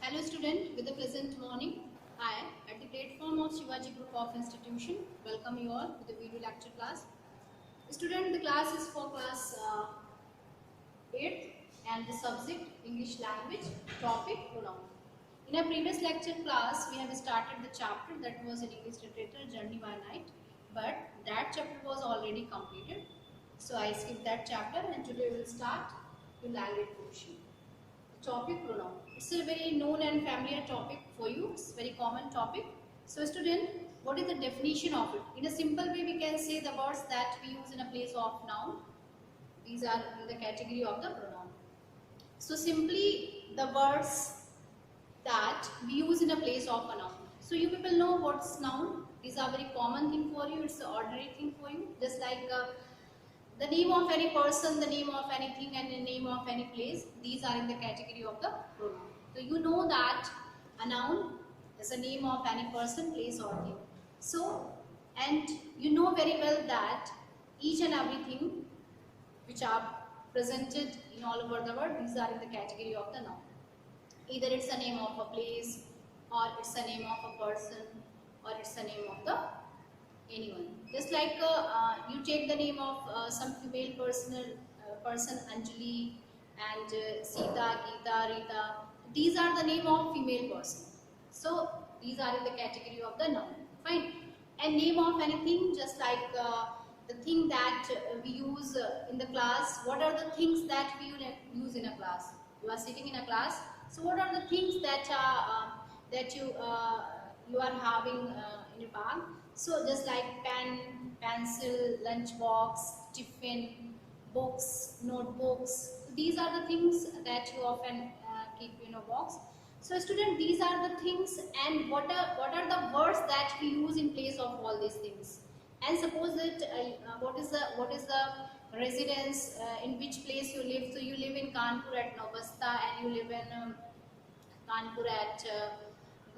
Hello student, with a pleasant morning. I, at the platform of Shivaji Group of Institution, welcome you all to the video lecture class. Student, the class is for class 8th and the subject English language, topic pronoun. In our previous lecture class, we have started the chapter that was in English literature, Journey by Night, but that chapter was already completed. So I skipped that chapter and today we will start the language portion. Topic pronoun. It's a very known and familiar topic for you. It's a very common topic. So student, what is the definition of it? In a simple way, we can say the words that we use in a place of noun. These are in the category of the pronoun. So simply the words that we use in a place of a noun. So you people know what's noun. These are very common thing for you. It's an ordinary thing for you. Just like the name of any person, the name of anything, and the name of any place, these are in the category of the pronoun. So you know that a noun is a name of any person, place or thing. So, and you know very well that each and everything which are presented in all over the world, these are in the category of the noun. Either it's a name of a place, or it's a name of a person, or it's a name of the anyone. Just like you take the name of some female person Anjali and Sita, Geeta, Rita. These are the name of female person. So these are in the category of the noun. Fine. And name of anything, just like the thing that we use in the class. What are the things that we use in a class? You are sitting in a class. So what are the things that you are having in your bag? So just like pen, pencil, lunch box, tiffin, books, notebooks. These are the things that you often keep in a box. So student, these are the things, and what are the words that we use in place of all these things? And suppose that what is the residence in which place you live? So you live in Kanpur at Navasta, and you live in Kanpur at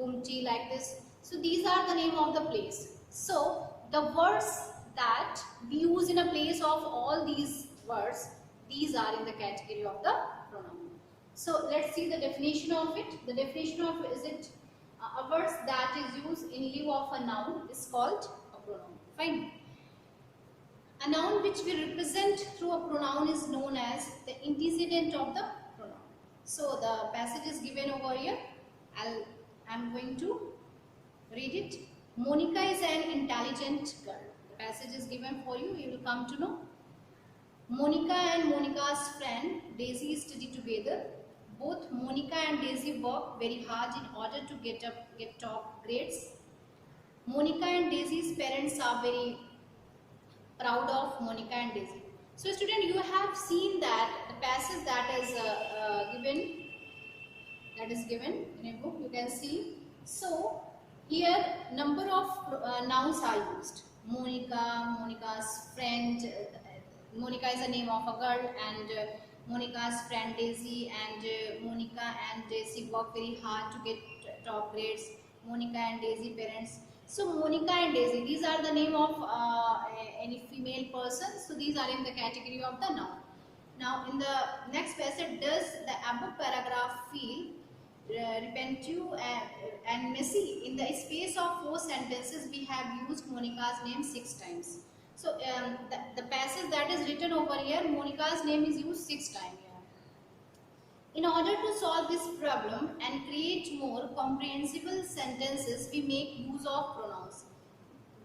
Gumti, like this. So these are the name of the place. So the words that we use in a place of all these words, these are in the category of the pronoun. So let's see the definition of it. The definition of is it a words that is used in lieu of a noun is called a pronoun. Fine. A noun which we represent through a pronoun is known as the antecedent of the pronoun. So the passage is given over here. I'm going to read it. Monica is an intelligent girl. The passage is given for you. You will come to know. Monica and Monica's friend Daisy study together. Both Monica and Daisy work very hard in order to get top grades. Monica and Daisy's parents are very proud of Monica and Daisy. So student, you have seen that the passage that is given in a book, you can see. So here number of nouns are used. Monica, Monica's friend, Monica is the name of a girl, and Monica's friend Daisy, and Monica and Daisy work very hard to get top grades. Monica and Daisy parents. So Monica and Daisy, these are the name of any female person. So these are in the category of the noun. Now in the next passage, does the above paragraph feel repetitive and messy? In the space of 4 sentences, we have used Monica's name 6 times. So the passage that is written over here, Monica's name is used 6 times here. In order to solve this problem and create more comprehensible sentences, we make use of pronouns.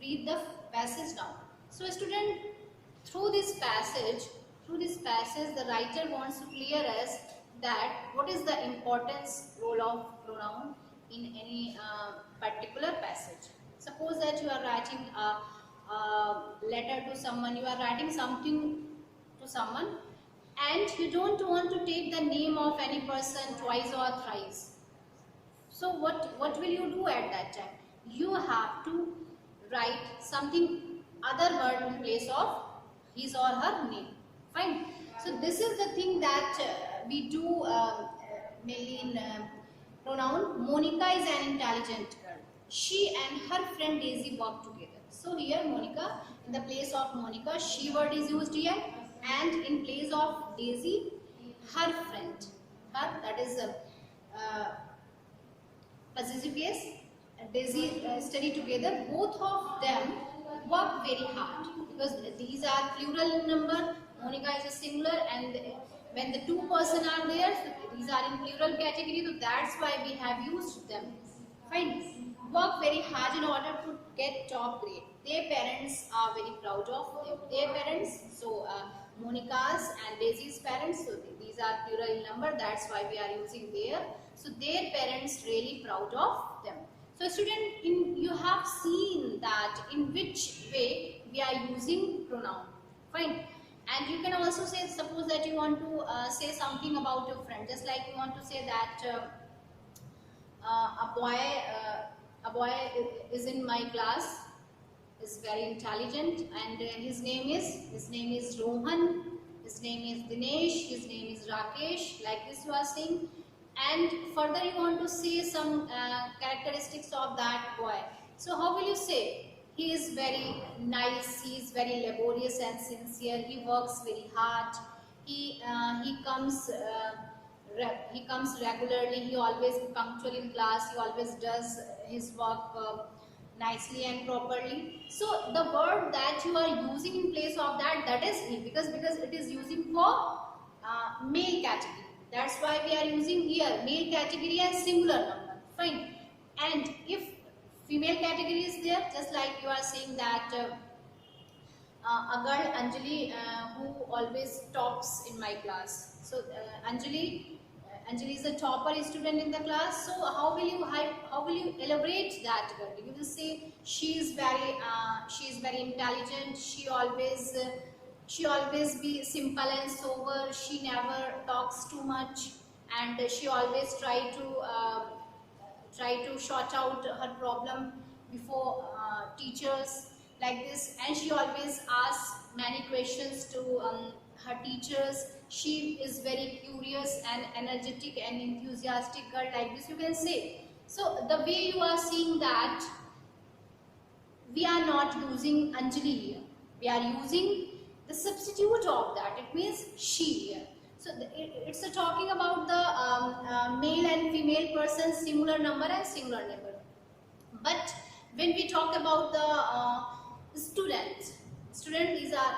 Read the passage now. So student, through this passage, the writer wants to clear us that what is the importance role of pronoun in any particular passage. Suppose that you are writing a letter to someone, you are writing something to someone, and you don't want to take the name of any person twice or thrice. So what will you do at that time? You have to write something other word in place of his or her name. Fine. So this is the thing that we do mainly in pronoun. Monica is an intelligent girl. She and her friend Daisy work together. So here Monica, in the place of Monica, she word is used here, and in place of Daisy, her friend. Her, that is possessive case, Daisy study together. Both of them work very hard because these are plural number. Monica is a singular, and when the two person are there, so these are in plural category. So that's why we have used them. Fine. Work very hard in order to get top grade. Their parents are very proud of their parents. So Monica's and Daisy's parents. So these are plural in number. That's why we are using their. So their parents really proud of them. So student, you have seen that in which way we are using pronoun. Fine. And you can also say, suppose that you want to say something about your friend, just like you want to say that a boy is in my class, is very intelligent, and his name is Rohan, his name is Dinesh, his name is Rakesh, like this you are saying. And further you want to say some characteristics of that boy. So how will you say? He is very nice, he is very laborious and sincere, he works very hard, he comes regularly, he always punctual in class, he always does his work nicely and properly. So the word that you are using in place of that, that is he, because it is using for male category. That's why we are using here male category and singular number. Fine. And if female category is there, just like you are saying that a girl Anjali who always tops in my class. So Anjali is a topper student in the class. So how will you elaborate that girl? You will say she is very intelligent. She always be simple and sober. She never talks too much, and she always try to sort out her problem before teachers, like this. And she always asks many questions to her teachers. She is very curious and energetic and enthusiastic girl, like this you can say. So the way you are seeing that, we are not using Anjali here, we are using the substitute of that, it means she here. So it's talking about the male and female persons, singular number and singular number. But when we talk about the students, these are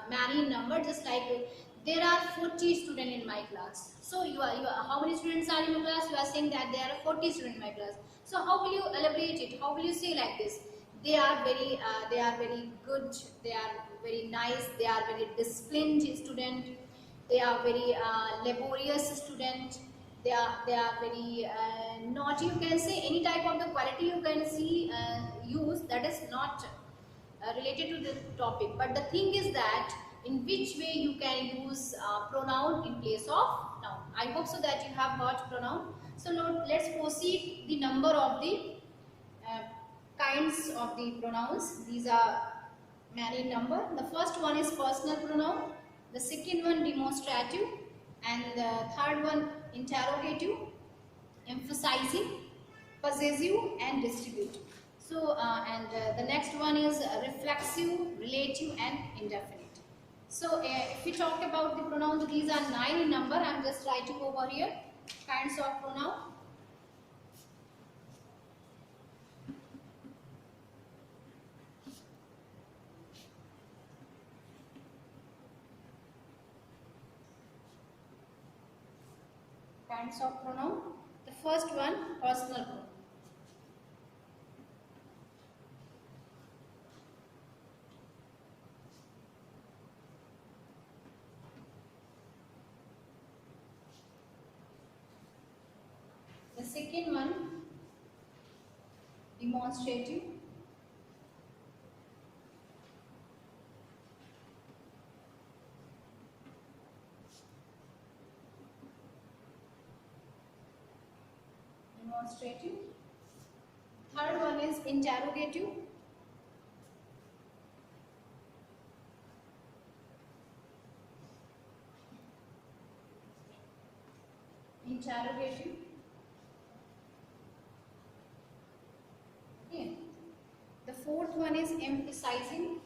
many in number, just like there are 40 students in my class. So how many students are in your class? You are saying that there are 40 students in my class. So how will you elaborate it? How will you say like this? They are very good, they are very nice, they are very disciplined student, they are very laborious student, they are very naughty, you can say any type of the quality you can see use that is not related to the topic. But the thing is that in which way you can use pronoun in place of noun. I hope so that you have got pronoun. So let's proceed the number of the kinds of the pronouns. These are many number. The first one is personal pronoun, the second one demonstrative, and the third one interrogative, emphasizing, possessive, and distributive. So the next one is reflexive, relative, and indefinite. So if we talk about the pronouns, these are 9 in number. I am just writing over here kinds of pronoun. Kinds of pronoun. The first one, personal pronoun. The second one, demonstrative. Third one is interrogative. Okay. The fourth one is emphasizing.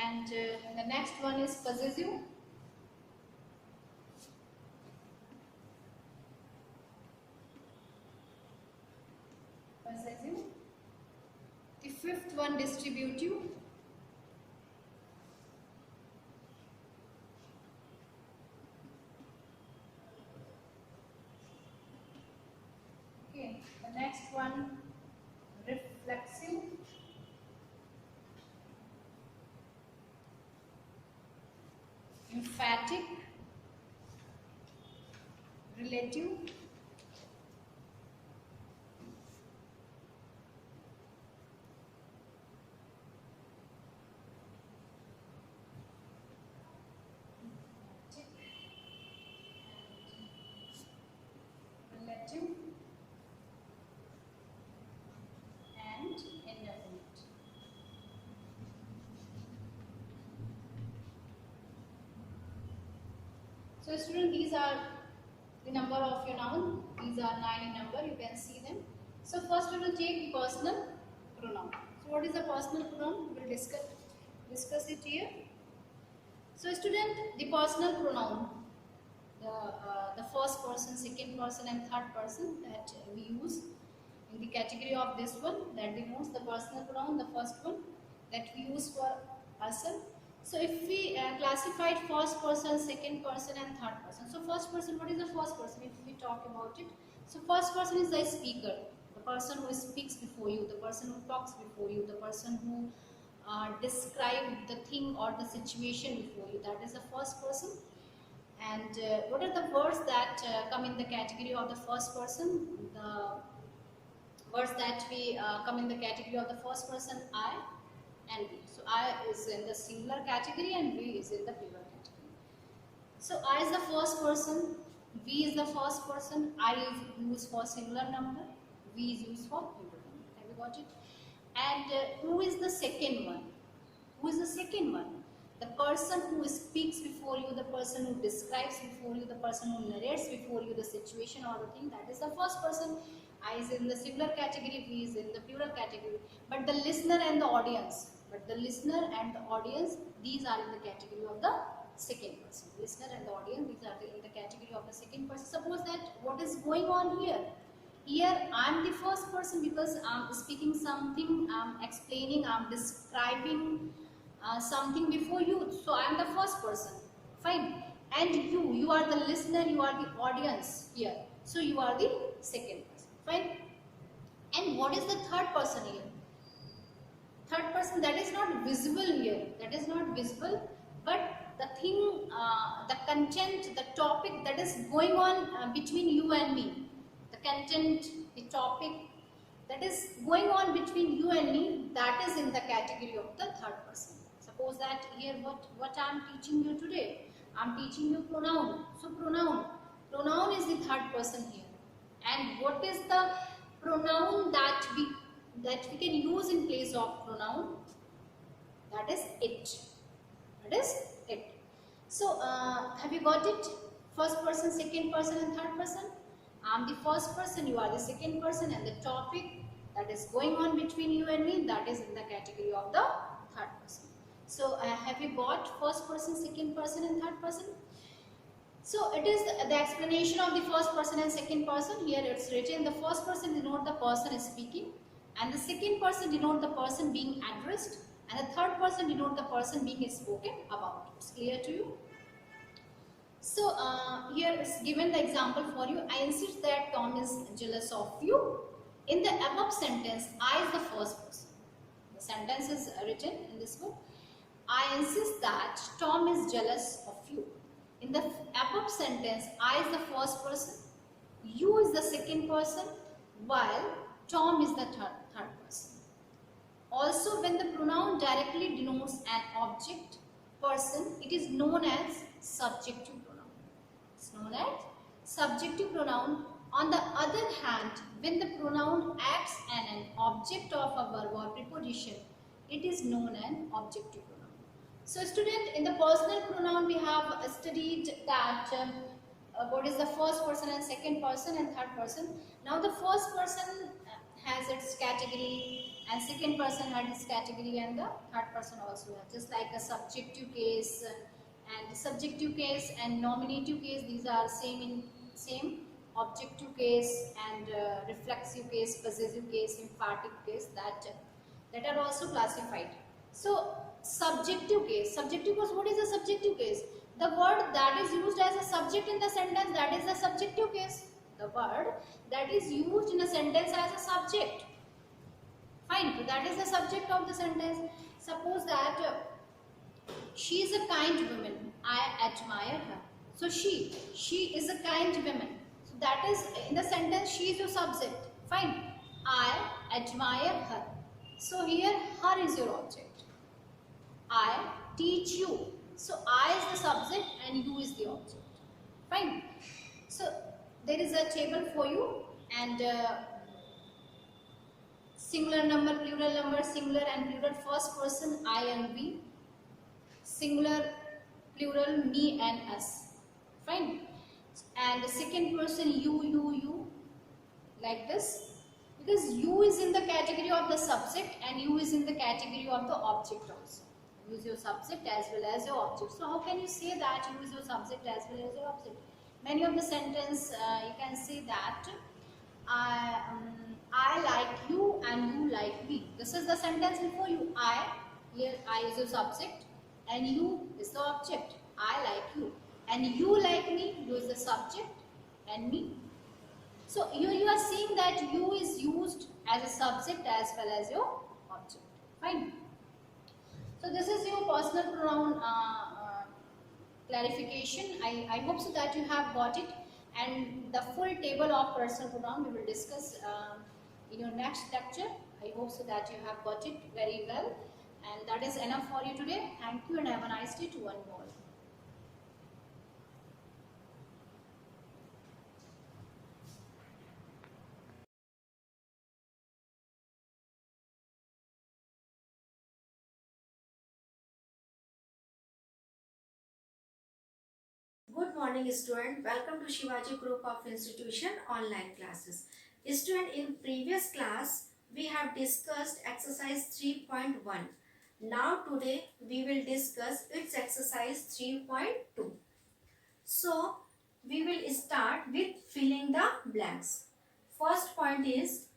And the next one is possessive. Possessive. The fifth one, distributive. Okay, the next one, reflexive. Emphatic. Relative. Relative and indefinite. So student, these are the number of your noun. These are 9 in number, you can see them. So first we will take the personal pronoun. So what is the personal pronoun? We will discuss it here. So student, the personal pronoun, the first person, second person and third person that we use in the category of this one, that denotes the personal pronoun, the first one that we use for ourselves. So if we classified first person, second person and third person. So first person, what is the first person if we talk about it? So first person is the speaker, the person who speaks before you, the person who talks before you, the person who describe the thing or the situation before you. That is the first person. And what are the words that come in the category of the first person? The words that we come in the category of the first person, I and we. So I is in the singular category and we is in the plural category. So I is the first person, we is the first person, I is used for singular number, we is used for plural number. Have you got it? And who is the second one? Who is the second one? The person who speaks before you, the person who describes before you, the person who narrates before you the situation or the thing, that is the first person. I is in the singular category, we is in the plural category. But the listener and the audience, these are in the category of the second person. Listener and the audience, these are in the category of the second person. Suppose that what is going on here? Here I am the first person because I am speaking something, I am explaining, I am describing something before you. So I am the first person. Fine. And you are the listener, you are the audience here. So you are the second person. Fine. And what is the third person here? Third person, that is not visible here. That is not visible. But the thing, the content, the topic that is going on between you and me. The content, the topic that is going on between you and me, that is in the category of the third person. Suppose that here what I am teaching you today, I am teaching you pronoun. So pronoun is the third person here. And what is the pronoun that we can use in place of pronoun? That is it. That is it. So have you got it? First person, second person and third person. I am the first person, you are the second person, and the topic that is going on between you and me, that is in the category of the third person. So have you got first person, second person and third person? So it is the explanation of the first person and second person. Here it's written, the first person denote the person speaking, and the second person denote the person being addressed, and the third person denote the person being spoken about. It's clear to you? So here is given the example for you. I insist that Tom is jealous of you. In the above sentence, I is the first person. The sentence is written in this book. I insist that Tom is jealous of you. In the above sentence, I is the first person, you is the second person, while Tom is the third person. Also, when the pronoun directly denotes an object, person, it is known as subjective pronoun. It's known as subjective pronoun. On the other hand, when the pronoun acts as an object of a verb or preposition, it is known as objective pronoun. So student, in the personal pronoun we have studied that what is the first person and second person and third person. Now the first person has its category, and second person had its category, and the third person also has. Just like a subjective case and subjective case and nominative case, these are same. Objective case and reflexive case, possessive case, emphatic case, that are also classified. So subjective case. Subjective case. What is a subjective case? The word that is used as a subject in the sentence, that is the subjective case. The word that is used in a sentence as a subject. Fine. So that is the subject of the sentence. Suppose that she is a kind woman. I admire her. So she is a kind woman. So that is in the sentence. She is your subject. Fine. I admire her. So here her is your object. I teach you. So I is the subject and you is the object. Fine. So there is a table for you, and singular number, plural number, singular and plural, first person I and we, singular, plural, me and us. Fine. And the second person you, like this, because you is in the category of the subject and you is in the category of the object also. You is your subject as well as your object. So how can you say that you is your subject as well as your object? Many of the sentence you can say that I like you and you like me. This is the sentence before you. Here I is your subject and you is the object. I like you and you like me. You is the subject and me. So here you are seeing that you is used as a subject as well as your object. Fine. So this is your personal pronoun clarification. I hope so that you have got it, and the full table of personal pronoun we will discuss in your next lecture. I hope so that you have got it very well, and that is enough for you today. Thank you and have a nice day to one more. Good morning student. Welcome to Shivaji Group of Institution online classes. Student, in previous class we have discussed exercise 3.1. Now today we will discuss its exercise 3.2. So we will start with filling the blanks. First point is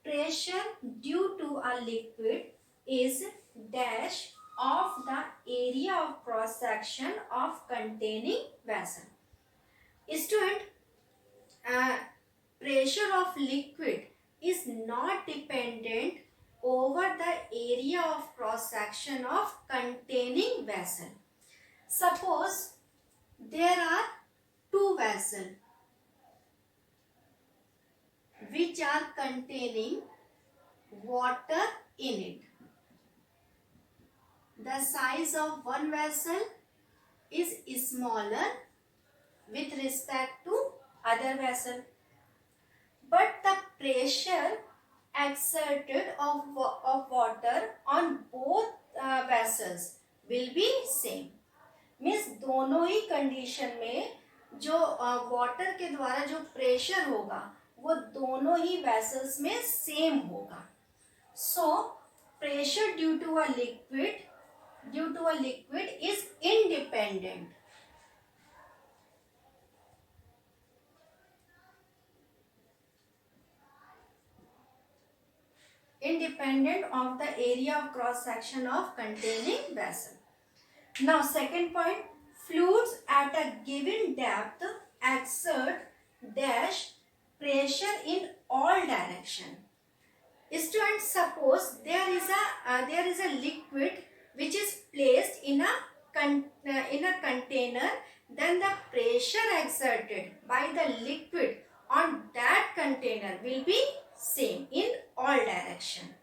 pressure due to a liquid is dash of the area of cross section of containing vessel. Student, pressure of liquid is not dependent over the area of cross section of containing vessel. Suppose there are two vessels which are containing water in it. The size of one vessel is smaller with respect to other vessel, but the pressure exerted of water on both vessels will be same. Means दोनों ही condition में जो water के द्वारा जो pressure होगा वो दोनों ही vessels में सेम होगा. So pressure due to a liquid is independent. Independent of the area of cross section of containing vessel. Now second point, fluids at a given depth exert dash pressure in all direction. Students, suppose there is a liquid which is placed in a container, then the pressure exerted by the liquid on that container will be same in all direction.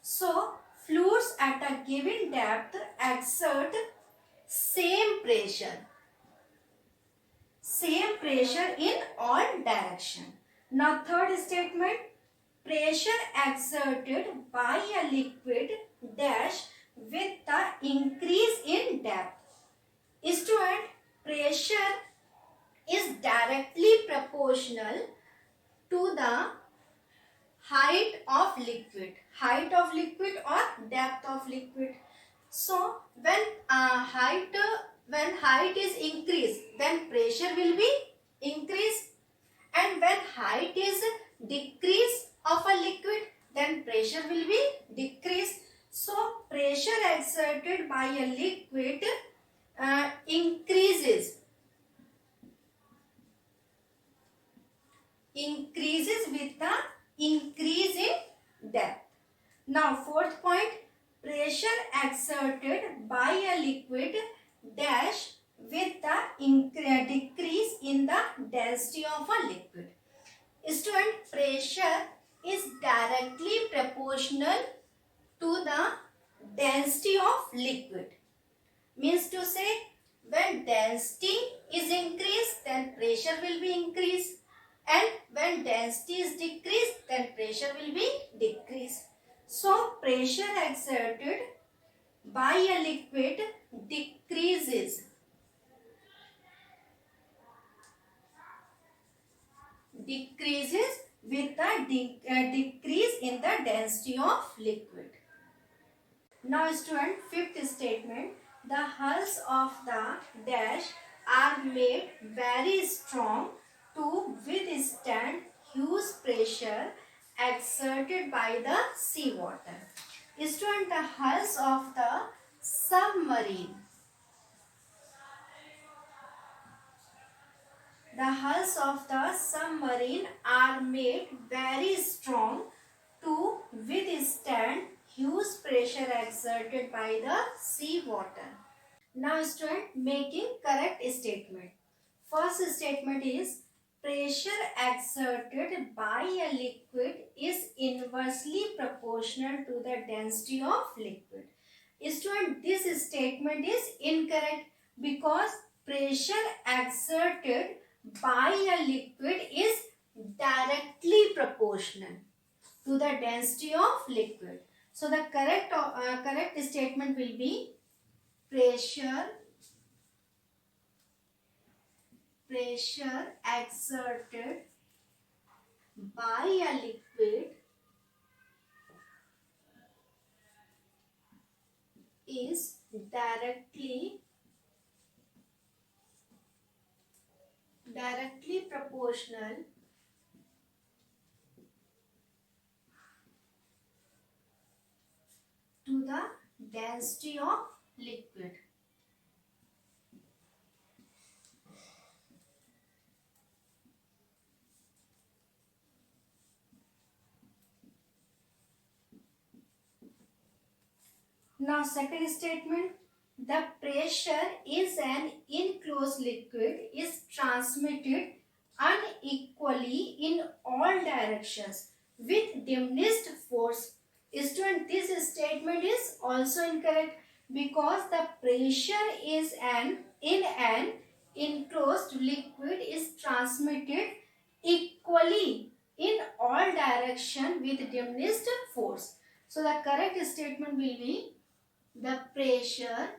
So fluids at a given depth exert same pressure in all direction. Now third statement, pressure exerted by a liquid dash with the increase in depth. Student, pressure is directly proportional to the height of liquid or depth of liquid. So when height is increased, then pressure will be increased, and when height is decrease of a liquid, then pressure will be decreased. So pressure exerted by a liquid increases with the increase in depth. Now fourth point, pressure exerted by a liquid dash with the decrease in the density of a liquid. Student, pressure is directly proportional to the density of liquid. Means to say, when density is increased, then pressure will be increased, and when density is decreased, then pressure will be decreased. So pressure exerted by a liquid decreases with the decrease in the density of liquid. Now student, fifth statement, the hulls of the dash are made very strong to withstand huge pressure exerted by the seawater. Student, the hulls of the submarine. The hulls of the submarine are made very strong to withstand huge pressure exerted by the sea water. Now student, making correct statement. First statement is, pressure exerted by a liquid is inversely proportional to the density of liquid. Student, this statement is incorrect because pressure exerted by a liquid is directly proportional to the density of liquid. So the correct statement will be, pressure exerted by a liquid is directly proportional to the density of liquid. Now second statement, the pressure is an enclosed liquid is transmitted unequally in all directions with diminished force. Student, this statement is also incorrect because the pressure is in an enclosed liquid is transmitted equally in all direction with diminished force. So the correct statement will be, the pressure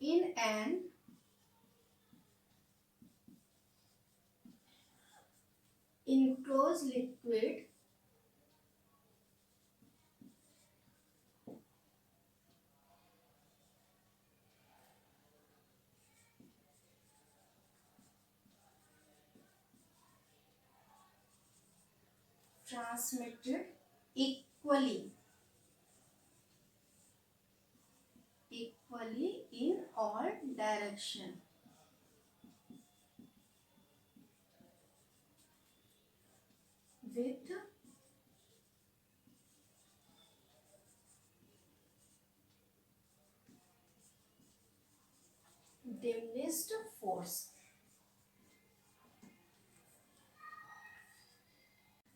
in an enclosed liquid transmitted equally in all direction with diminished force.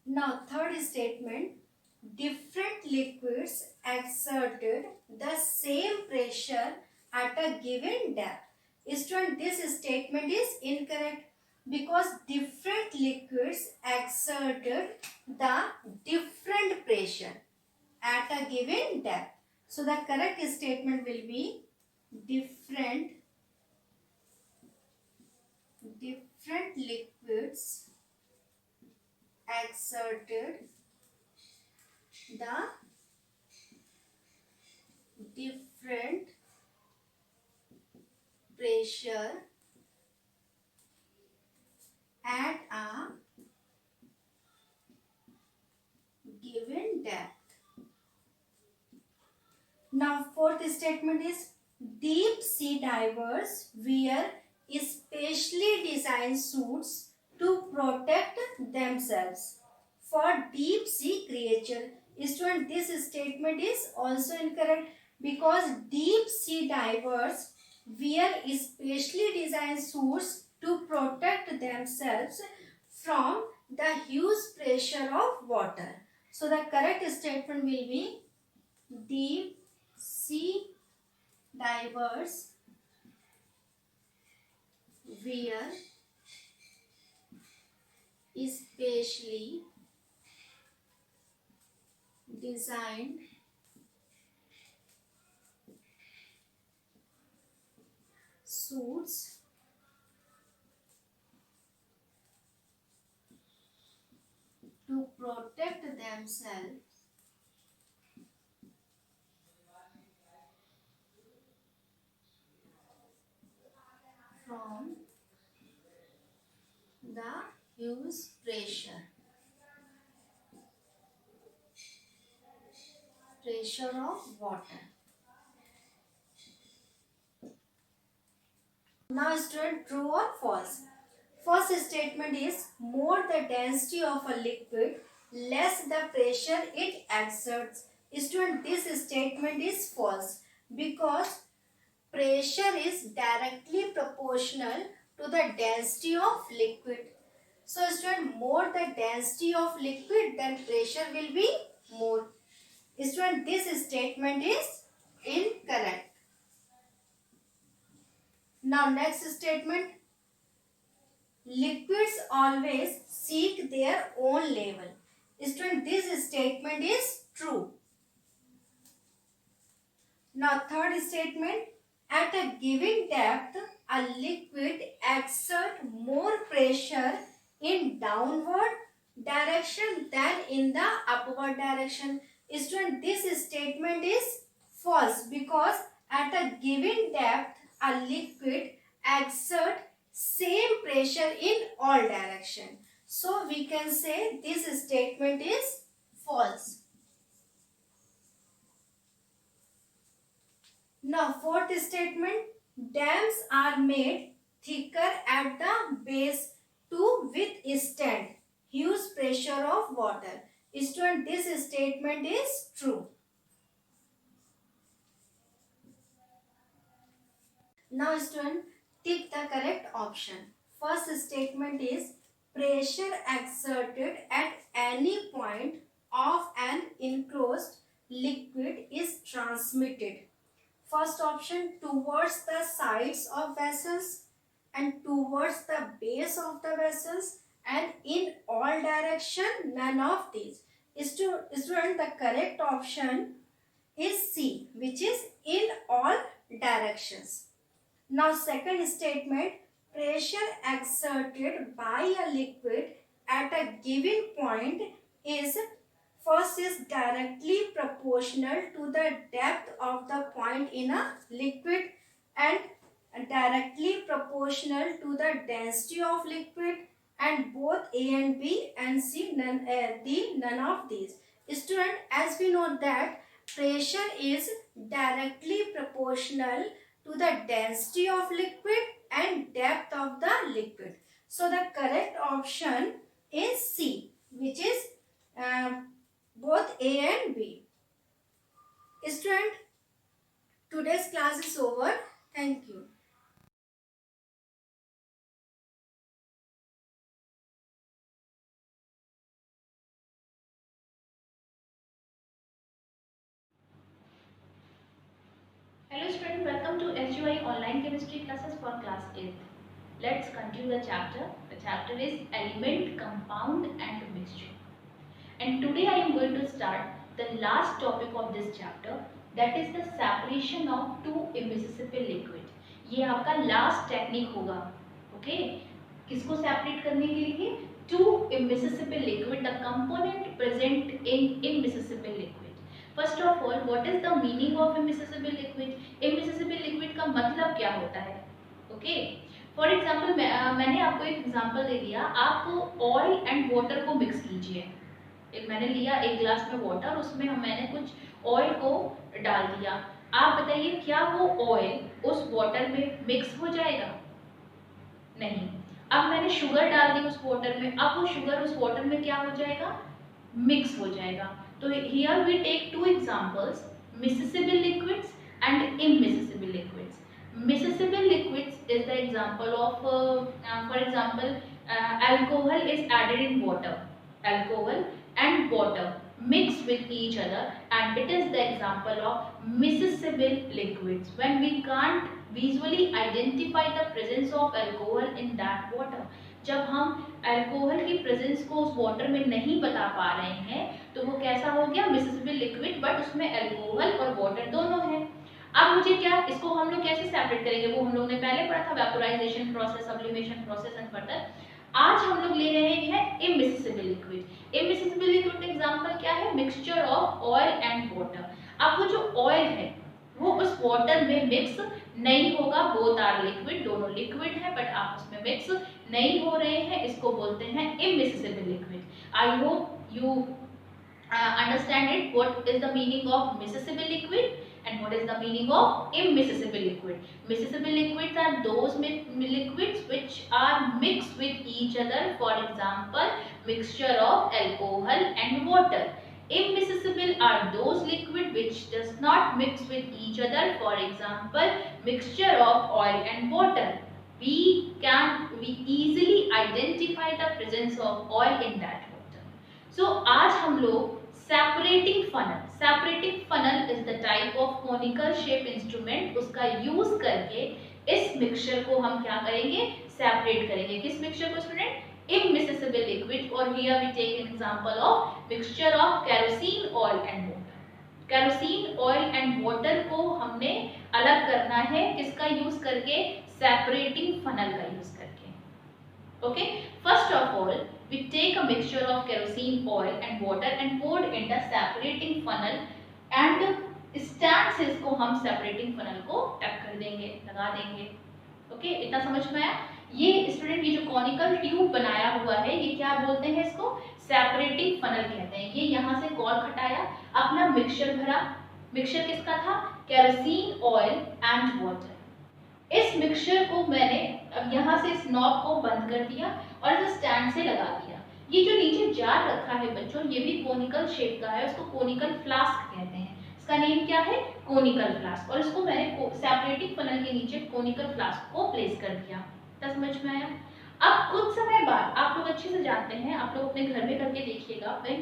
Now third statement, different liquids exerted the same pressure at a given depth. Student, this statement is incorrect because different liquids exerted the different pressure at a given depth. So the correct statement will be, different different liquids exerted the different pressure at a given depth. Now fourth statement is deep sea divers wear specially designed suits to protect themselves. For deep sea creature, student, this statement is also incorrect because deep sea divers wear specially designed suits to protect themselves from the huge pressure of water. So the correct statement will be deep sea divers wear specially designed suits to protect themselves from the huge pressure of water. Now student, true or false? First statement is more the density of a liquid, less the pressure it exerts. Student, this statement is false because pressure is directly proportional to the density of liquid. So student, more the density of liquid, then pressure will be more. Student, this statement is incorrect. Now next statement, liquids always seek their own level. Student, this statement is true. Now third statement, at a given depth, a liquid exerts more pressure in downward direction than in the upward direction. Student, this statement is false because at a given depth, a liquid exerts same pressure in all direction. So we can say this statement is false. Now fourth statement, dams are made thicker at the base to withstand huge pressure of water. Student, this statement is true. Now student, tick the correct option. First statement is pressure exerted at any point of an enclosed liquid is transmitted. First option, towards the sides of vessels and towards the base of the vessels, and in all direction, none of these. Student, the correct option is C, which is in all directions. Now second statement, pressure exerted by a liquid at a given point is first is directly proportional to the depth of the point in a liquid and directly proportional to the density of liquid, and both A and B and C none of these. Student, as we know that pressure is directly proportional to the density of liquid and depth of the liquid. So the correct option is C, which is both A and B. Student, today's class is over. Thank you. Hello student, welcome to SUI online chemistry classes for class 8th. Let's continue the chapter. The chapter is element, compound and mixture. And today I am going to start the last topic of this chapter, that is the separation of two immiscible liquid. ये आपका last technique होगा. Okay? किसको separate करने के लिए? Two immiscible liquid, the component present in immiscible liquid. First of all, what is the meaning of immiscible liquid? Immiscible liquid का मतलब क्या होता है? ओके, फॉर एग्जाम्पल मैंने आपको एक एग्जाम्पल दे दिया, आप ऑयल एंड वाटर को मिक्स कीजिए। एक मैंने लिया एक ग्लास में वाटर, उसमें मैंने कुछ ऑयल को डाल दिया। आप बताइए क्या वो ऑयल उस वाटर में मिक्स हो जाएगा? नहीं। अब मैंने शुगर डाल दी उस वाटर में, अब वो शुगर उस वाटर में क्या हो जाएगा? मिक्स हो जाएगा। तो here we take two examples, miscible liquids and immiscible liquids. Miscible liquids is the example of, for example, alcohol is added in water. Alcohol and water mix with each other, and it is the example of miscible liquids. When we can't visually identify the presence of alcohol in that water, जब हम alcohol की presence को उस water में नहीं बता पा रहे हैं तो वो कैसा हो गया? मिसिसिबल लिक्विड, बट उसमें अल्कोहल और वाटर दोनों है। अब मुझे क्या, इसको हम लोग कैसे सेपरेट करेंगे? वो हम लोग ने पहले पढ़ा था, vaporisation process, sublimation process and further. आज हम लोग ले रहे हैं इमिसिसिबल लिक्विड। इमिसिसिबल लिक्विड का एग्जांपल क्या है? Mixture of oil and water. अब वो जो ऑयल है वो उस वाटर में मिक्स नहीं होगा, बोथ आर लिक्विड, दोनों लिक्विड है बट आप उसमें मिक्स नहीं हो रहे हैं, इसको बोलते हैं immiscible liquid. I hope you understand it, what is the meaning of miscible liquid and what is the meaning of immiscible liquid. Miscible liquids are those liquids which are mixed with each other, for example mixture of alcohol and water. Immiscible are those liquid which does not mix with each other, for example mixture of oil and water. We easily identify the presence of oil in that water. So आज हम लोग separating funnel is the type of conical shape instrument, उसका use करके इस mixture को हम क्या करेंगे? सेपरेट करेंगे। किस मिक्सचर को स्टूडेंट? Immiscible liquid. और here we take an example of mixture of kerosene oil and water. Kerosene oil and water को हमने अलग करना है, किसका यूज करके? सेपरेटिंग फनल का यूज करके। Okay, first of all we take a mixture of kerosene oil and water and pour in the separating funnel and stand से इसको हम separating funnel को टक कर देंगे, लगा देंगे। ओके, इतना समझ में आया? ये स्टूडेंट ये जो कॉनिकल ट्यूब बनाया हुआ है ये क्या बोलते हैं? इसको सेपरेटिंग फनल कहते हैं। ये यहाँ से कॉर्क हटाया, अपना मिक्सचर भरा। मिक्सचर किसका था? Kerosene oil and water. इस मिक्सचर को मैंने अब यहाँ से इस नॉब को बंद कर दिया और इसे स्टैंड से लगा दिया। ये जो नीचे जार रखा है बच्चों, ये भी कोनिकल शेप का है, उसको कोनिकल फ्लास्क कहते हैं। इसका नेम क्या है? Conical flask. और इसको मैंने सेपरेटिंग फनल के नीचे कोनिकल फ्लास्क को प्लेस कर दिया। तो समझ में आया? अब कुछ समय बाद, आप लोग अच्छे से जानते हैं, आप लोग अपने घर में करके देखिएगा, when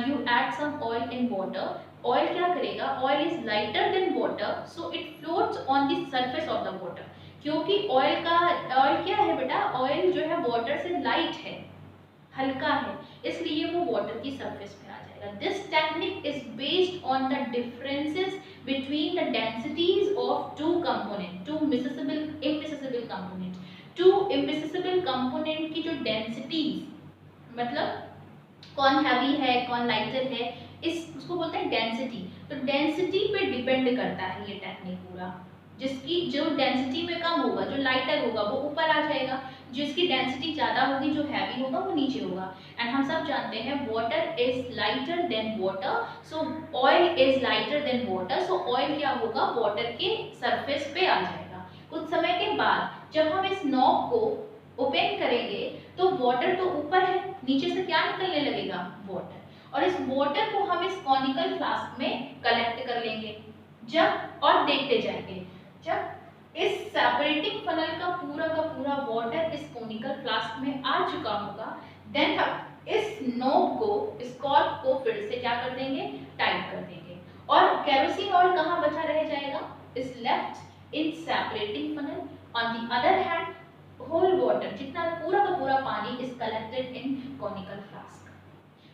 you add some oil in water, oil क्या करेगा? Oil is lighter than water, so it floats on the surface of the water. क्योंकि ऑयल क्या है बेटा? ऑयल जो है वाटर से लाइट है, हल्का है, इसलिए वो वाटर की सरफेस पे आ जाएगा। This technique is based on the differences between the densities of two component, two immiscible component. Two immiscible component की जो डेंसिटीज, मतलब कौन हैवी है कौन लाइटर है, इस उसको बोलते हैं डेंसिटी। तो डेंसिटी पे डिपेंड करता है ये टेक्निक पूरा। जिसकी जो डेंसिटी में कम होगा, जो लाइटर होगा वो ऊपर आ जाएगा, जिसकी डेंसिटी ज़्यादा होगी, जो हैवी होगा वो नीचे होगा। एंड हम सब जानते हैं water is lighter than water, so oil is lighter than water, so oil क्या होगा? वाटर के सरफेस पे आ जाएगा। कुछ समय के बाद जब हम इस नॉब को ओपन करेंगे तो वाटर तो ऊपर है, नीचे से क्या निकलने लगेगा? वाटर। और इस वाटर को हम इस कॉनिकल फ्लास्क में कलेक्ट कर लेंगे जब, और देखते जाएंगे जब इस सेपरेटिंग फनल का पूरा वाटर इस कॉनिकल फ्लास्क में आ चुका होगा, देन हम इस नोब को, इस कॉर्क को फिर से क्या कर देंगे? टाइट कर देंगे। और केरोसिन ऑयल कहाँ बचा रह जाएगा? Is left in separating funnel. On the other hand whole water, जितना पूरा का पूरा पानी is collected in conical flask.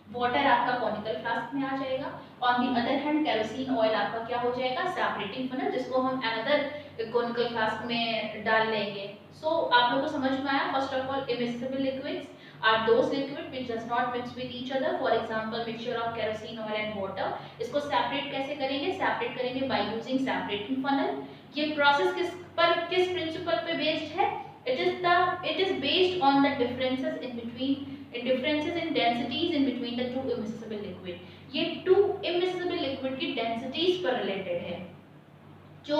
Water आपका कॉनिकल फ्लास्क में आ जाएगा। On the other hand kerosene oil आपका क्या हो जाएगा? सेपरेटिंग फनल, जिसको हम अनदर कोनिकल फ्लास्क में डाल लेंगे। सो आप लोगों को समझ में आया? First of all, immiscible liquids are those liquid which does not mix with each other. For example, mixture of kerosene oil and water. इसको सेपरेट कैसे करेंगे? सेपरेट करेंगे by using separating funnel. ये प्रोसेस किस प्रिंसिपल पे based है? It is based on the differences in densities in between the two immiscible liquid. ये two immiscible liquid की densities पर related है। जो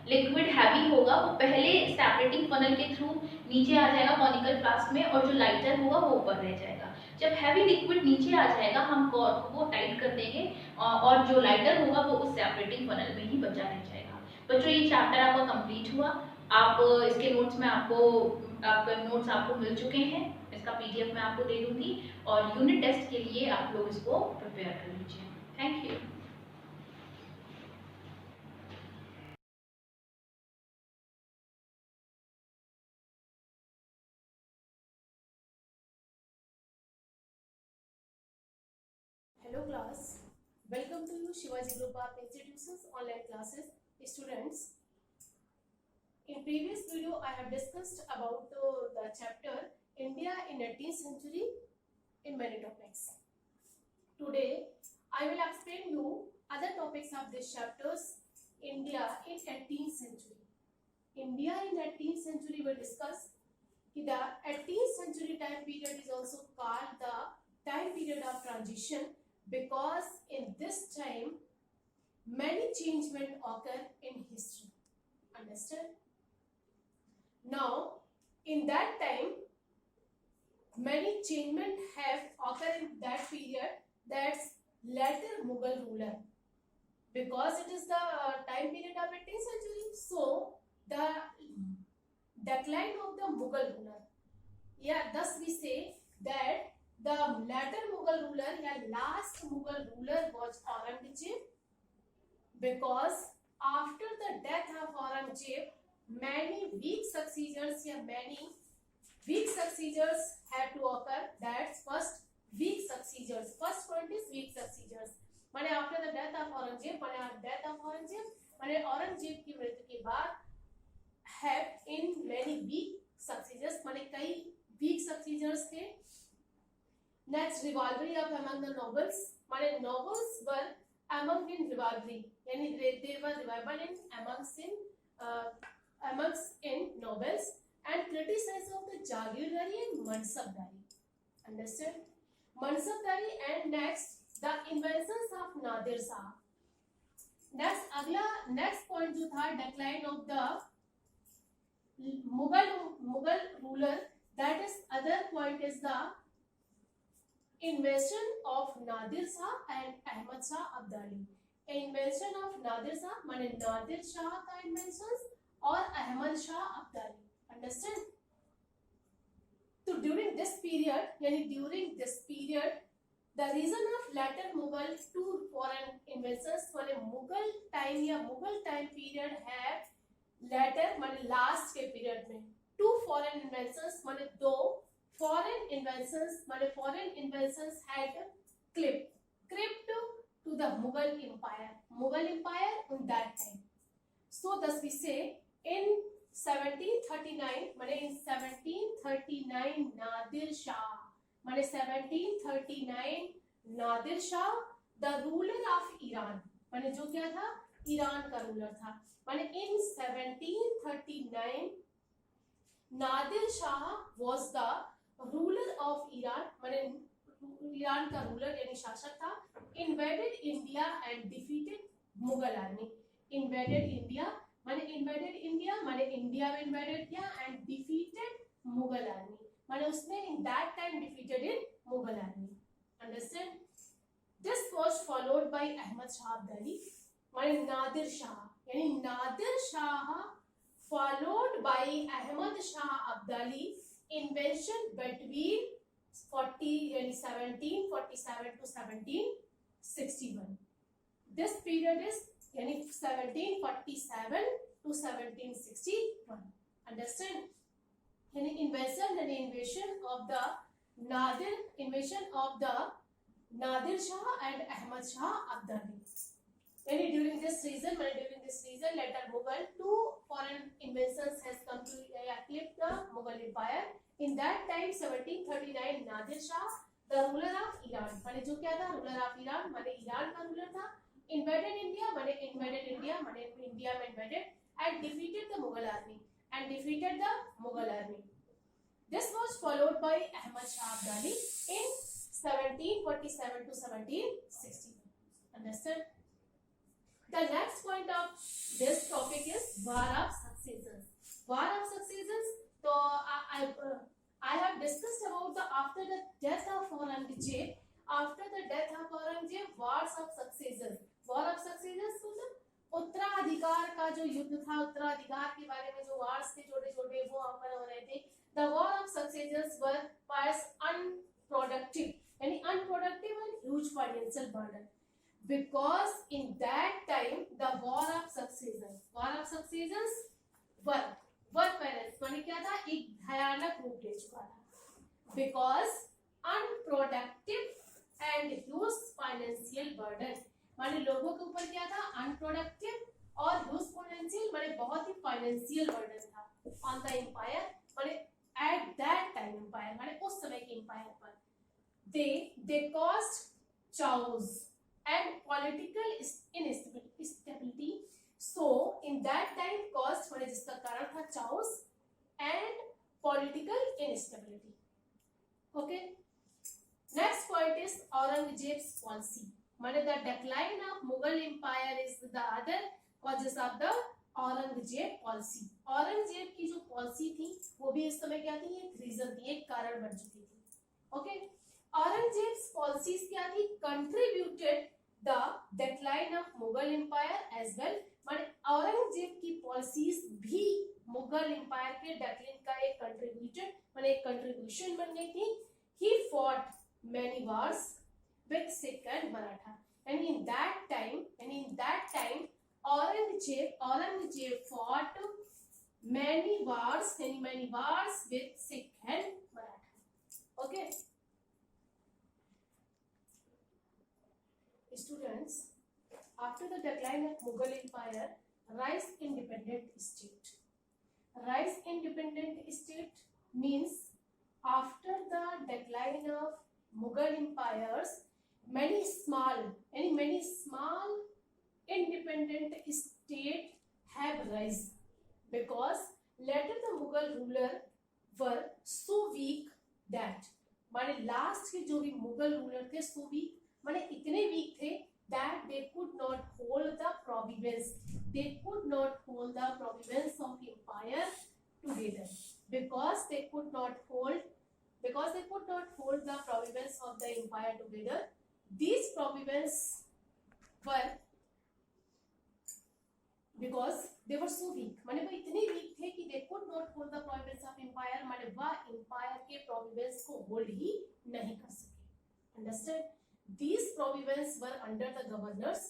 लिक्विड हैवी होगा वो पहले सेपरेटिंग फनल के थ्रू नीचे आ जाएगा कॉनिकल फ्लास्क में, और जो लाइटर होगा वो ऊपर रह जाएगा। जब हैवी लिक्विड नीचे आ जाएगा हम कॉर्क को टाइट कर देंगे और जो लाइटर होगा वो उस सेपरेटिंग फनल में ही बचा रह जाएगा। बच्चों, ये चैप्टर आपका कंप्लीट हुआ। आप इसके नोट्स में आपके नोट्स आपको मिल चुके हैं। इसका पीडीएफ मैं आपको दे दूंगी और यूनिट टेस्ट के लिए आप लोग इसको प्रिपेयर कर लीजिए। Thank you. Hello class, welcome to you Shivaji Group of Institutions online classes. Students, in previous video I have discussed about the chapter India in 18th century in many topics. Today I will explain you other topics of this chapters India in 18th century. India in 18th century will discuss the 18th century time period is also called the time period of transition, because in this time many changements occur in history. Understand? Now in that time many changements have occurred in that period, that's later Mughal ruler, because it is the time period of 18th century. So the decline of the Mughal ruler, thus we say that the latter Mughal ruler, last Mughal ruler was Aurangzeb, because after the death of Aurangzeb, many weak successors have to occur. That's first weak successors. First point is weak successors. माने after the death of Aurangzeb, माने औरंगजेब की मृत्यु के बाद have in many weak successors, माने कई weak successors थे. Next, rivalry of among the nobles. माने nobles were among in rivalry, यानी they were rival amongst in nobles, and criticize of the jagirdari and mansabdari. Understand? Mansabdari. And next, the inventions of Nadir Shah. Next point जो था decline of the Mughal ruler, that is other point is the invention of Nadir Shah and Ahmad Shah Abdali. Invention of Nadir Shah माने नादिर शाह का inventions और Ahmad Shah Abdali. Understand? So during this period, the reason of later Mughal two foreign inventions for a Mughal time period have later माने last के period में two foreign inventions माने दो foreign inventions had crept to the Mughal Empire in that time. So thus we say in 1739 माने in 1739 Nadir Shah, the ruler of Iran, माने जो क्या था, ईरान का रूलर था. माने in 1739 Nadir Shah was the ruler of Iran, माने Iran का रूलर यानी शासक था. Invaded India and defeated Mughal army. Invaded India माने इंडिया में इन्वेडेड किया and defeated Mughal army, माने उसने in that time defeated in Mughal army. Understand? This was followed by Ahmad Shah Abdali, माने नादिर शाह, यानी Nadir Shah followed by Ahmad Shah Abdali. Invention between 1747 to 1761. This period is यानी 1747 to 1761. Understand? यानी invasion of the Nadir Shah and Ahmad Shah Abdali. यानी during this this reason, later Mughal, two foreign inventions has come to eclipse the Mughal Empire. In that time, 1739, Nadir Shah, the ruler of Iran, माने जो क्या था, ruler of Iran, माने Iran का ruler था, invaded India, माने India में invaded, and defeated the Mughal army. This was followed by Ahmad Shah Abdali in 1747 to 1760. Understand? The next point of this topic is War of Successions. War of Successions. So I have discussed about the after the death of Aurangzeb. Wars of Successions. War of Successions मतलब उत्तराधिकार का जो युद्ध था, उत्तराधिकार के बारे में जो वार्स थे छोटे-छोटे वो अपन हो रहे थे. The War of Successions was unproductive, यानी unproductive and huge financial burden. Because in that time the War of Successions were parents माने क्या था, एक भयानक रूप ले चुका था. Because unproductive and huge financial burden माने लोगों के ऊपर क्या था, अनप्रोडक्टिव और ह्यूज फाइनेंशियल माने बहुत ही फाइनेंशियल बर्डन था ऑन द एम्पायर माने एट दैट टाइम एम्पायर माने उस समय के एम्पायर पर. they caused chaos and political instability. So in that time caused माने जिसका कारण था chaos and political instability. Okay, next point is Aurangzeb's policy. माने the decline of Mughal Empire is the other causes of the Aurangzeb policy. Aurangzeb की जो policy थी वो भी इस समय क्या थी, एक रीजन थी, एक कारण बन चुकी थी. ओके, औरंगजेब्स पॉलिसीज क्या थी, contributed the decline of Mughal empire as well. माने औरंगजेब की पॉलिसीज भी मुगल एम्पायर के डिक्लाइन का एक कंट्रीब्यूटेड माने एक कंट्रीब्यूशन बन गई थी. He fought many wars with Sikh and Maratha, and in that time Aurangzeb fought many wars with Sikh and Maratha. Okay, students, after the decline of Mughal Empire, rise independent state. Rise independent state means after the decline of Mughal empires, many small independent states have risen because later the Mughal ruler were so weak that माने last के जो भी Mughal ruler थे so weak माने इतने week थे that they could not hold the province of empire together because they could not hold the province of the empire together. These provinces were because they were so weak माने वो इतने week थे कि they could not hold the province of empire माने वह empire के province को hold ही नहीं कर सके. Understand? These provinces were under the governors.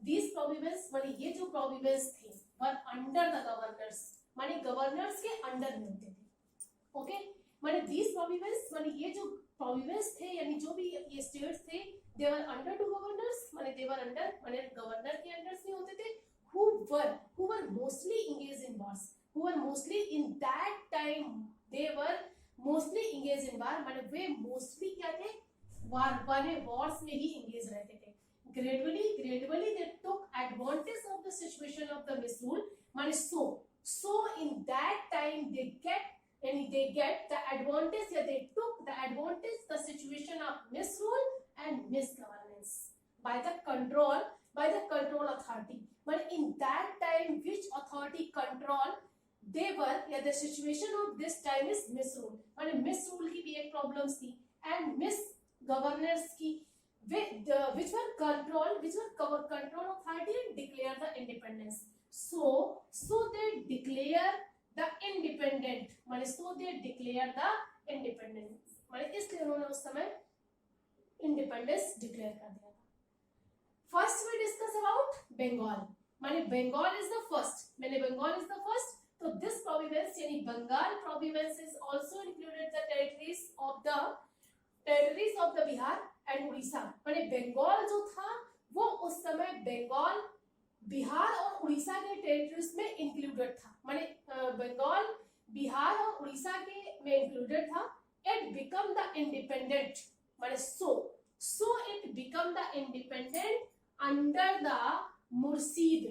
These provinces माने ये जो provinces थे were under the governors माने governors के under में होते थे. Okay, माने these provinces माने ये जो provinces थे यानी जो भी ये states थे they were under two governors माने they were under माने governor के under से होते थे who were mostly engaged in wars, who were mostly in that time they were mostly engaged in war माने वे mostly क्या थे, wars में ही engaged रहते थे. Gradually they took advantage of the situation of the misrule माने so in that time they get the advantage या they took the advantage the situation of misrule and misgovernance by the control authority. But in that time which authority control they were या the situation of this time is misrule माने misrule की भी एक problems थी and misgovernance की which were control authority and declare the independence. So they declare the independent माने इसलिए उन्होंने उस समय इंडिपेंडेंस डिक्लेयर कर दिया था. First we discuss about Bengal माने बंगाल इज द फर्स्ट. तो दिस प्रोविंस यानी Bengal province is also included the territories of the Bihar and Orissa. माने बंगाल जो था वो उस समय बंगाल बिहार और उड़ीसा के टेरिटरीज में इंक्लूडेड था, माने बंगाल बिहार और उड़ीसा के में इंक्लूडेड था. इट बिकम द इंडिपेंडेंट, माने so it become the independent under the Murshid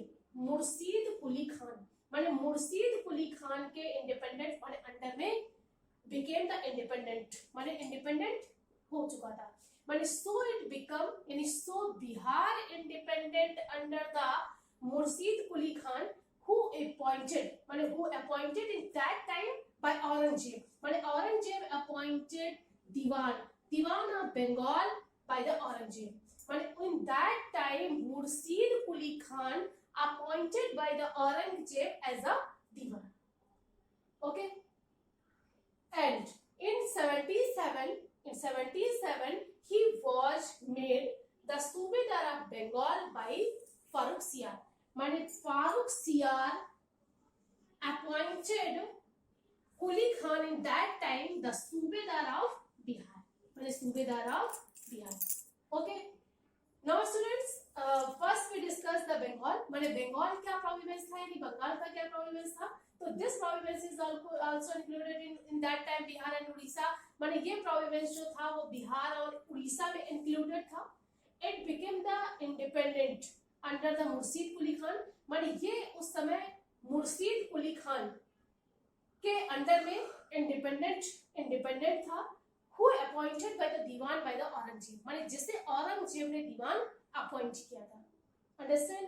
Quli Khan, माने मुर्शीद कुली खान के इंडिपेंडेंट माने अंडर में became the independent, माने इंडिपेंडेंट हो चुका था. माने so it become यानी so Bihar independent under the Murshid Quli Khan who appointed in that time by Aurangzeb, माने Aurangzeb appointed Diwan of Bengal by the Aurangzeb. But in that time, Murshid Quli Khan appointed by the Aurangzeb as a Diwan. Okay. And in 77, he was made the Subedar of Bengal by Farrukh Siyar. माने Farrukh Siyar appointed Quli Khan in that time the Subedar of Bihar. माने Subedar of Bihar. Okay. Now students, first we discuss the Bengal. माने बंगाल क्या province था यानी बंगाल का क्या province था. तो this province is also included in that time Bihar and Orissa. माने ये प्रोविंस जो था वो बिहार और उड़ीसा में included था. It became the independent under the Murshid Quli Khan. माने ये उस समय मुर्शीद कुली खान के अंडर में इंडिपेंडेंट था. Who appointed by the Diwan by the Aurangzeb, माने जिसे औरंगजेब ने दीवान अपॉइंट किया था. Understand?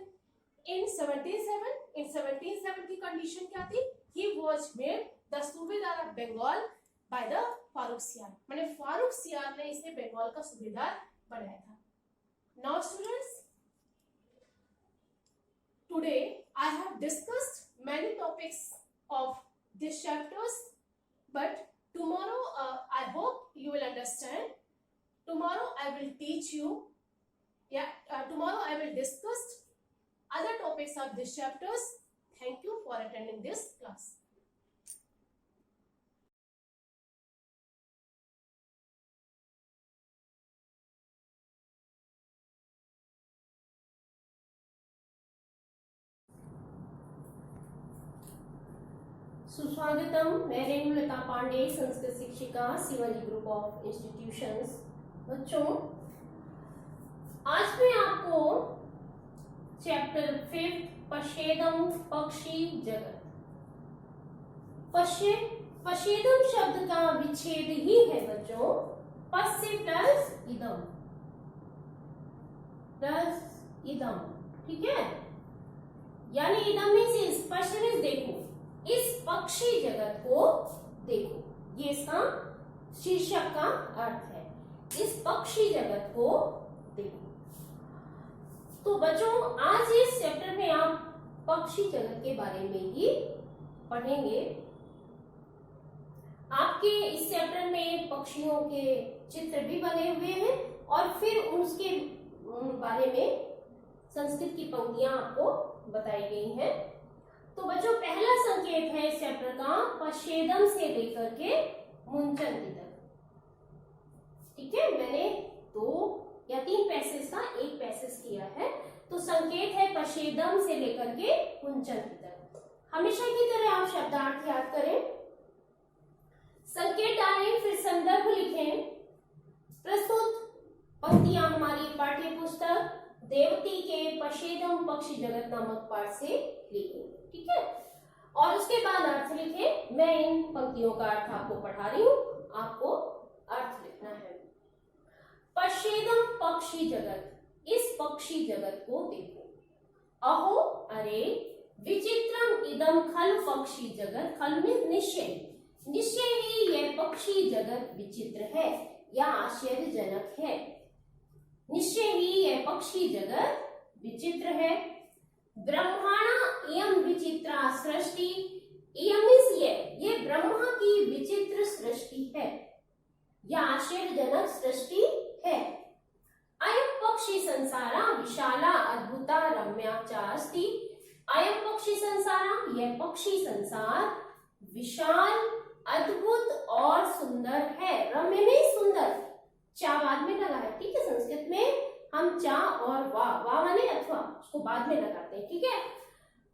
In 1707 की कंडीशन क्या थी? He was made the सूबेदार of Bengal by the Farooq सियार, माने फारूक सियार ने इसे बंगाल का सूबेदार बनाया था. Now students, today I have discussed many topics of these chapters, but tomorrow I hope you will understand. Tomorrow I will teach you, tomorrow I will discuss other topics of these chapters. Thank you for attending this class. सुस्वागतम. मैं रेणुलता पांडे, संस्कृत शिक्षिका, Shivaji group of institutions. बच्चों, आज मैं आपको chapter 5 पश्येदम पक्षी जगत. पश्येदम शब्द का विच्छेद ही है बच्चों पश्य प्लस इदम. ठीक है, यानी इदम में से स्पष्ट में देखो, इस पक्षी जगत को देखो, ये इसका शीर्षक का अर्थ है. इस पक्षी जगत को देखो. तो बच्चों, आज इस चैप्टर में आप पक्षी जगत के बारे में ही पढ़ेंगे. आपके इस चैप्टर में पक्षियों के चित्र भी बने हुए हैं और फिर उसके बारे में संस्कृत की पंक्तियां आपको बताई गई हैं. तो बच्चों, पहला संकेत है इस चैप्टर का पश्येदम से लेकर के मुंचंती तक. ठीक है, मैंने 2 या 3 पैसेज का एक पैसेज किया है. तो संकेत है पश्येदम से लेकर के मुंचंती तक. हमेशा की तरह आप शब्दार्थ याद करें, संकेत डालें, फिर संदर्भ लिखें. प्रस्तुत पंक्तियां हमारी पाठ्य पुस्तक देवती के पश्येदम पक्षी जगत नामक पाठ से ली गई. ठीक है, और उसके बाद अर्थ लिखें. मैं इन पंक्तियों का अर्थ आपको पढ़ा रही हूं, आपको अर्थ लिखना है. पश्येदम पक्षी जगत, इस पक्षी जगत को देखो. अहो, अरे, विचित्रम इदम खल पक्षी जगत. खल में निश्चय ही यह पक्षी जगत विचित्र है या आश्चर्यजनक है. निश्चय ही यह पक्षी जगत विचित्र है. ब्रह्माणा इयम विचित्रा सृष्टि. इयम ये ब्रह्मा की विचित्र सृष्टि है या आश्चर्यजनक सृष्टि है. अयम पक्षी संसारा विशाला अद्भुता रम्या चास्ति. अयम पक्षी संसारा, यह पक्षी संसार विशाल, अद्भुत और सुंदर है. रम्य में सुंदर, चा बाद में लगा है. ठीक है, संस्कृत में हम चा और वा माने अथवा, उसको बाद में लगाते हैं, ठीक है।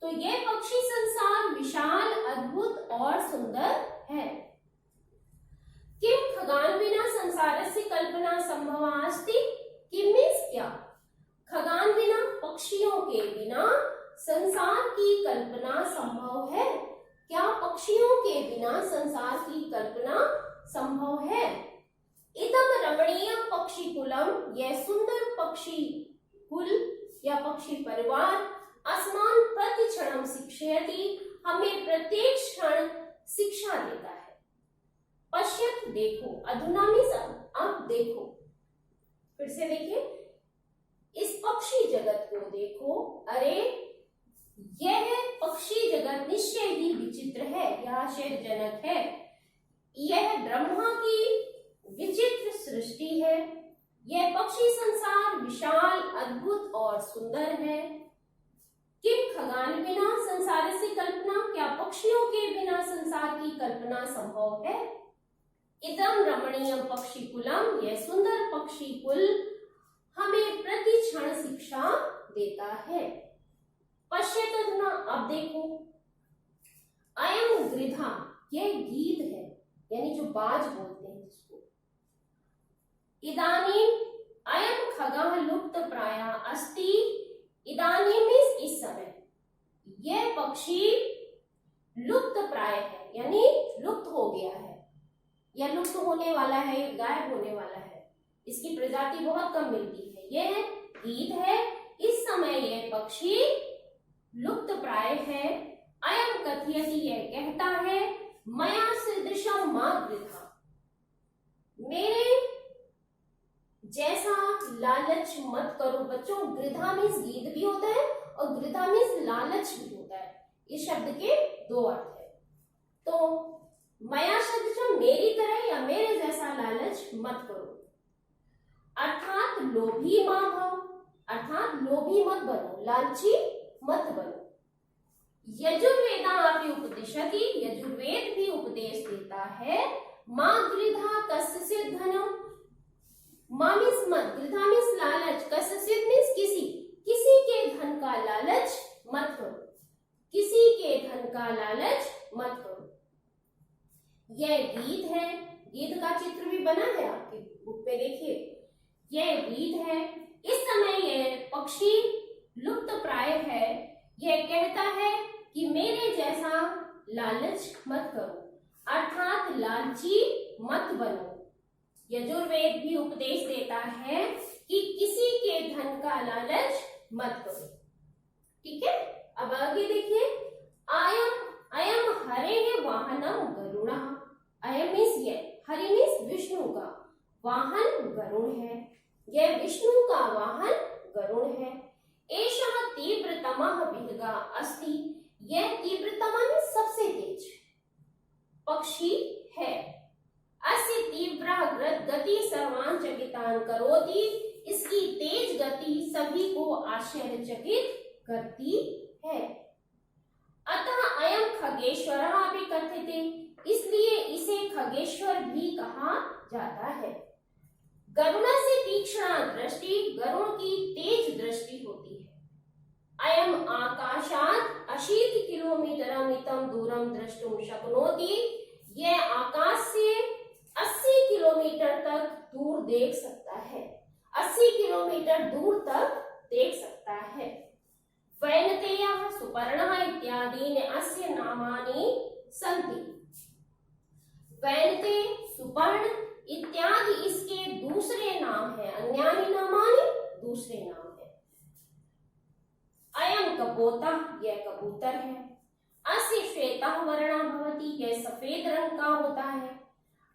तो ये पक्षी संसार विशाल, अद्भुत और सुंदर है। किम खगान विना संसारस्य कल्पना संभवा अस्ति। किम मीन्स क्या, खगान विना पक्षियों के बिना संसार की कल्पना संभव है। क्या पक्षियों के बिना संसार की कल्पना संभव है। इदम रमणीय पक्षी कुलम, यह सुंदर पक्षी कुल या पक्षी परिवार, अस्मान प्रतिक्षणम शिक्षयति, हमें प्रत्येक क्षण शिक्षा देता है। पश्यत देखो, अधुना मीन्स अब देखो, फिर से देखिए, इस पक्षी जगत को देखो। अरे यह पक्षी जगत निश्चय ही विचित्र है या आश्चर्यजनक है। यह ब्रह्मा की विचित्र सृष्टि है। यह पक्षी संसार विशाल, अद्भुत और सुंदर है। किम खगान बिना संसार से कल्पना, क्या पक्षियों के बिना संसार की कल्पना संभव है। इदम रमणीय पक्षी कुलम, यह सुंदर पक्षी कुल हमें प्रति क्षण शिक्षा देता है। पश्यत अधुना, अब देखो। अयम गृधा, यह गीत है, यानी जो बाज बोलते हैं जिसको। इदानीम अयम खगः लुप्त प्राय अस्ति। इदानीम मीन्स इस समय, यह पक्षी लुप्त प्राय है, यानी लुप्त हो गया है या लुप्त होने वाला है, गायब होने वाला है। इसकी प्रजाति बहुत कम मिलती है। यह गीत है, इस समय यह पक्षी लुप्त प्राय है। अयम कथयति, यह कहता है, मया सदृशम मा गृधा, मेरे जैसा लालच मत करो। बच्चों गृधा मीन्स गीत भी होता है और गृधा मीन्स लालच भी होता है। इस शब्द के दो अर्थ है। तो मया सदृशम, मेरी तरह या मेरे जैसा लालच मत करो। अर्थात लोभी मा भव, अर्थात लोभी मत बनो, लालची मत बनो। यजुर्वेदापि उपदिशति, यजुर्वेद भी उपदेश देता है। मां गृधा कस्यचित् धनम, मां मीन्स मत, गृधा मीन्स लालच, कस्यचित् मीन्स किसी, किसी के धन का लालच मत करो, किसी के धन का लालच मत करो। यह गीत है, गीत का चित्र भी बना है आपकी बुक पे, देखिए यह गीत है। इस समय यह पक्षी लुप्त प्राय है। यह कहता है कि मेरे जैसा लालच मत करो, अर्थात लालची मत बनो। यजुर्वेद भी उपदेश देता है कि किसी के धन का लालच मत करो, ठीक है। अब आगे देखिए, अयम हरे वाहनम गरुड़, अयम मीन्स यह, हरि मीन्स विष्णु का वाहन गरुड़ है। यह विष्णु का वाहन गरुड़ है। एषः तीव्रतमः विहंगः अस्ति, यह तीव्रतम सबसे तेज पक्षी है। अस्य तीव्र गति सर्वान् चकितान् करोति, इसकी तेज गति सभी को आश्चर्यचकित करती है। अतः अयम खगेश्वरः अपि कथ्यते, इसलिए इसे खगेश्वर भी कहा जाता है। गरुड़ से तीक्ष्णा दृष्टि, गरुड़ की तेज दृष्टि होती है। अयम आकाशात् 80 किलोमीटरम् इतं दूरं द्रष्टुं शक्नोति, यह आकाश से 80 किलोमीटर तक दूर देख सकता है, 80 किलोमीटर दूर तक देख सकता है। वैनतेयः सुपर्णः इत्यादीनि अस्य नामानि सन्ति। वैनते, सुपर्ण इत्यादि इसके दूसरे नाम है। अन्यानि नामानि, दूसरे नाम है। अयम कपोता, यह कबूतर है। अस्य श्वेतः वर्णः भवति, यह सफेद रंग का होता है।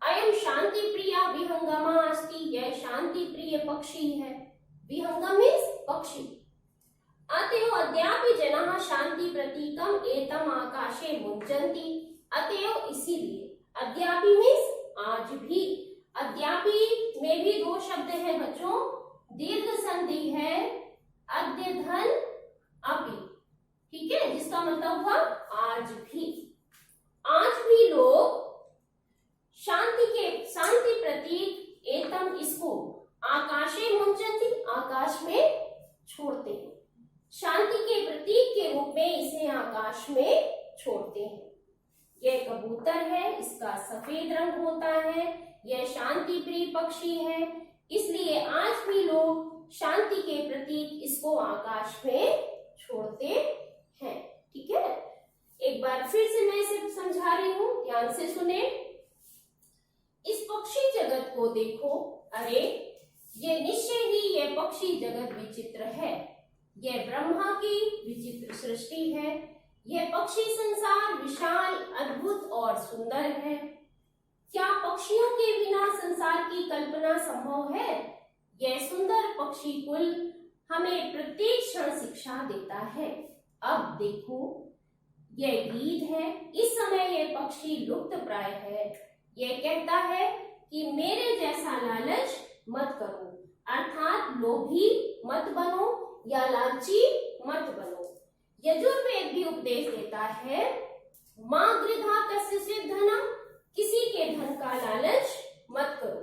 अयम शांति प्रिया विहंगमा अस्ति, यह शांति प्रिय पक्षी है। विहंगम मीन्स पक्षी। अतएव अद्यापि जनाः शांति प्रतीकम एतम आकाशे मुञ्चन्ति, अतएव इसीलिए, अद्यापि मीन्स आज भी। अद्यापि में भी दो शब्द है बच्चों, दीर्घ संधि है अद्य धन अपि, ठीक है, जिसका मतलब हुआ आज भी। आज भी लोग शांति प्रतीक एतम, इसको आकाशे मुंचन्ति, आकाश कबूतर है, इसका सफेद रंग होता है। यह शांति प्रिय पक्षी है, इसलिए आज भी लोग शांति के प्रतीक इसको आकाश में छोड़ते हैं। ठीक है, एक बार फिर से मैं इसे समझा रही हूँ, ध्यान से सुने। इस पक्षी जगत को देखो, अरे ये निश्चय ही यह पक्षी जगत विचित्र है। यह ब्रह्मा की विचित्र सृष्टि है। यह पक्षी संसार विशाल, अद्भुत और सुंदर है। क्या पक्षियों के बिना संसार की कल्पना संभव है? यह सुंदर पक्षी कुल हमें प्रत्येक क्षण शिक्षा देता है। अब देखो, यह गीत है। इस समय यह पक्षी लुप्त प्राय है। यह कहता है कि मेरे जैसा लालच मत करो, अर्थात लोभी मत बनो या लालची मत बनो। यजुर्वेद भी उपदेश देता है, मां गृधा कस्य धनम, किसी के धन का लालच मत करो।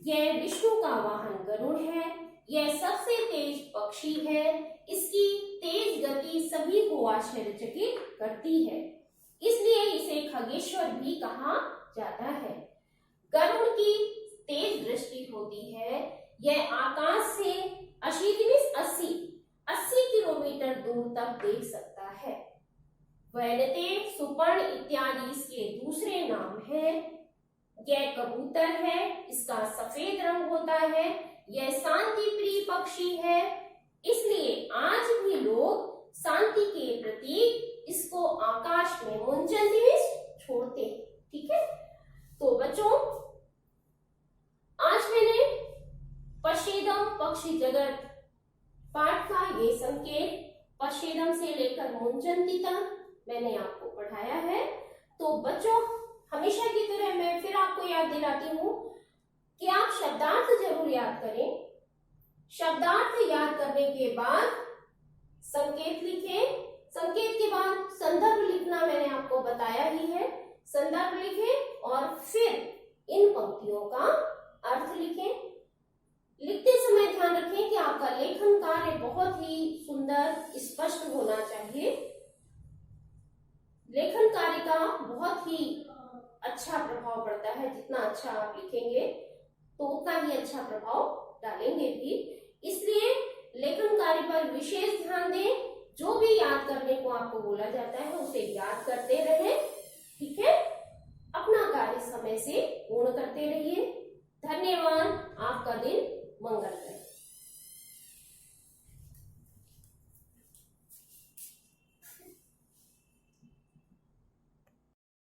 यह विष्णु का वाहन गरुड़ है। यह सबसे तेज पक्षी है। इसकी तेज गति सभी को आश्चर्यचकित करती है, इसलिए इसे खगेश्वर भी कहा जाता है। गरुड़ की तेज दृष्टि होती है। यह आकाश से 80 किलोमीटर दूर तक देख सकता है। वैनते, सुपर्ण इत्यादि इसके दूसरे नाम हैं। यह कबूतर है, इसका सफेद रंग होता है। यह शांति प्रिय पक्षी है, इसलिए आज भी लोग शांति के प्रतीक इसको आकाश में मुंजते हुए छोड़ते हैं। ठीक है, तो बच्चों आज मैंने पश्चेदम पक्षी जगत पाठ का ये संकेत पश्चेदम से लेकर मुंजंती तक मैंने आपको पढ़ाया है। तो बच्चों, हमेशा की तरह मैं फिर आपको याद दिलाती हूँ कि आप शब्दार्थ जरूर याद करें। शब्दार्थ याद करने के बाद संकेत लिखें। संकेत के बाद संदर्भ लिखना मैंने आपको बताया ही है। संदर्भ लिखें और फिर इन पंक्तियों का अर्थ लिखें। लिखते समय ध्यान रखें कि आपका लेखन कार्य बहुत ही सुंदर, स्पष्ट होना चाहिए। लेखन कार्य का बहुत ही अच्छा प्रभाव पड़ता है। जितना अच्छा आप लिखेंगे तो उतना ही अच्छा प्रभाव डालेंगे भी। इसलिए लेखन कार्य पर विशेष ध्यान दें। जो भी याद करने को आपको बोला जाता है उसे याद करते रहें। ठीक है, अपना कार्य समय से पूर्ण करते रहिए। धन्यवाद। आपका दिन मंगल।